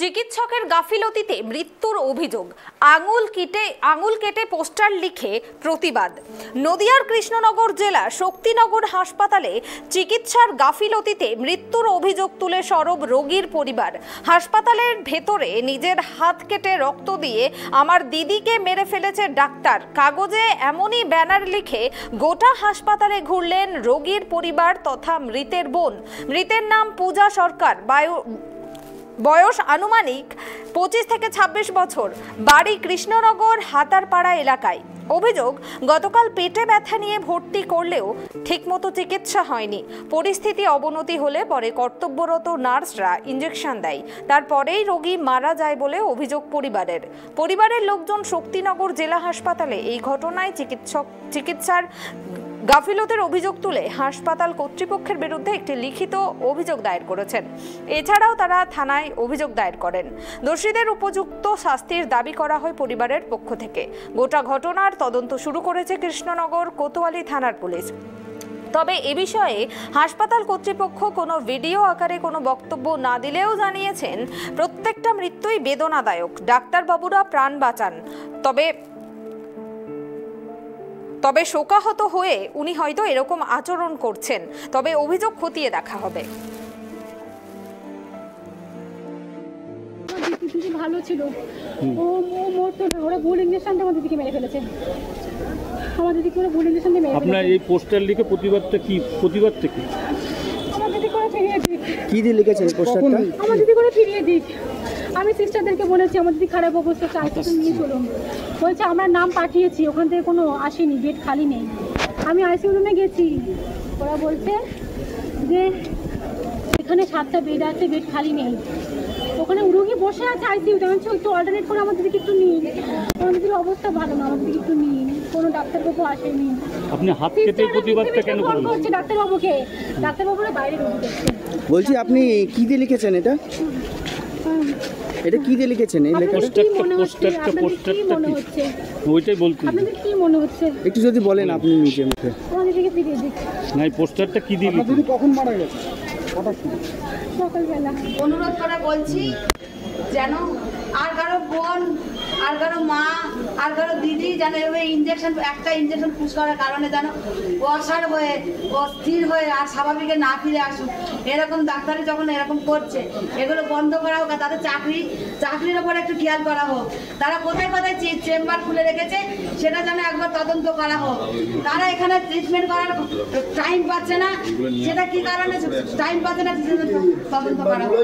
চিকিৎসকের গাফিলতিতে মৃত্যুর অভিযোগ। আঙুল কেটে পোস্টার লিখে প্রতিবাদ। নদিয়ার কৃষ্ণনগর জেলা শক্তিনগর হাসপাতালে চিকিৎসার গাফিলতিতে মৃত্যুর অভিযোগ তুলে সরব রোগীর পরিবার। হাসপাতালের ভেতরে নিজের হাত কেটে রক্ত দিয়ে আমার দিদিকে মেরে ফেলেছে ডাক্তার, কাগজে এমনই ব্যানার লিখে গোটা হাসপাতালে ঘুরলেন রোগীর পরিবার তথা মৃতের বোন। মৃতের নাম পূজা সরকার, বয়স আনুমানিক 25 থেকে 26 বছর, বাড়ি কৃষ্ণনগর হাতারপাড়া এলাকায়। অভিযোগ, গতকাল পেটে ব্যথা নিয়ে ভর্তি করলেও ঠিকমতো চিকিৎসা হয়নি। পরিস্থিতি অবনতি হলে পরে কর্তব্যরত নার্সরা ইঞ্জেকশন দেয়, তারপরেই রোগী মারা যায় বলে অভিযোগ পরিবারের লোকজন শক্তিনগর জেলা হাসপাতালে এই ঘটনায় চিকিৎসার গাফিলতির অভিযোগ তুলে হাসপাতাল কর্তৃপক্ষের বিরুদ্ধে একটি লিখিত অভিযোগ দায়ের করেছেন। এছাড়াও তারা থানায় অভিযোগ দায়ের করেন। দোষীদের উপযুক্ত শাস্তির দাবি করা হয় পরিবারের পক্ষ থেকে। গোটা ঘটনার তদন্ত শুরু করেছে কৃষ্ণনগর কোতোয়ালি থানার পুলিশ। তবে এ বিষয়ে হাসপাতাল কর্তৃপক্ষ কোনো ভিডিও আকারে কোনো বক্তব্য না দিলেও জানিয়েছেন প্রত্যেকটা মৃত্যুই বেদনাদায়ক, ডাক্তারবাবুরা প্রাণ বাঁচান। তবে শোকাহত হয়ে উনি হয়তো এরকম আচরণ করছেন, তবে অভিযোগ খতিয়ে দেখা হবে। ভালো ছিল, ও মরতো না, ওরা ভুল ইঞ্জেকশন দিয়ে আমার দিদিকে মেরে ফেলেছে। আমার দিদিকে ওরা ভুল ইঞ্জেকশন দিয়ে মেরে ফেলেছে। আপনার এই পোস্টার লিখে প্রতিবাদটা কি? আমার দিদি করে ফিরিয়ে দিক। কি দিয়ে লিখেছেন পোস্টারটা? আমার দিদি করে ফিরিয়ে দিক। আমি সিস্টারদেরকে বলেছি আমার দিদি খারাপ অবস্থা, আইসিইউ নিয়ে চলুন। বলছে আমরা নাম পাঠিয়েছি, ওখান থেকে কোনো আসেনি, বেড খালি নেই। আমি আইসিইউ রুমে গেছি, ওরা বলছে যে এখানে 7টা বেড আছে, বেড খালি নেই। ওখানে রুগী বসে আছে আইসিইউতে। আমি একটু অল্টারনেট করে আমার দিদিকে একটু নিন, আমার দিদির অবস্থা ভালো না, আমার দিদিকে একটু নিন। কোনো ডাক্তারবাবু আসেনি। আপনি হাত কেটে প্রতিবাদটা কেন করলেন? করছে ডাক্তারবাবুকে, ডাক্তারবাবুরা বাইরে রুগী দেখছে। বলছি আপনি কি দিয়ে লিখেছেন এটা? এটা কি দিয়ে লিখেছেন এই লেখাটা? ওইটাই বলতে। আপনাদের কি মনে হচ্ছে একটু যদি বলেন আপনি নিজে মুখে। আমাদের দিকে ফিরিয়ে দিক। না, এই পোস্টারটা কি দিয়ে লিখেছেন? কখন মারা গেছে? সকালবেলা। অনুরোধ করে বলছি যেন আর কারো বোন, আর কারো মা, আর কারো দিদি যেন এভাবে একটা ইঞ্জেকশন পুশ করার কারণে যেন অসাড় হয়ে অস্থির হয়ে আর স্বাভাবিকে না ফিরে আসুক। এরকম ডাক্তারি যখন এরকম করছে, এগুলো বন্ধ করা হোক। আর তাদের চাকরির ওপর একটু খেয়াল করা হোক। তারা কোথায় কোথায় চেম্বার খুলে রেখেছে সেটা যেন একবার তদন্ত করা হোক। তারা এখানে ট্রিটমেন্ট করার টাইম পাচ্ছে না, সেটা কি কারণে টাইম পাচ্ছে না, তদন্ত করা হোক।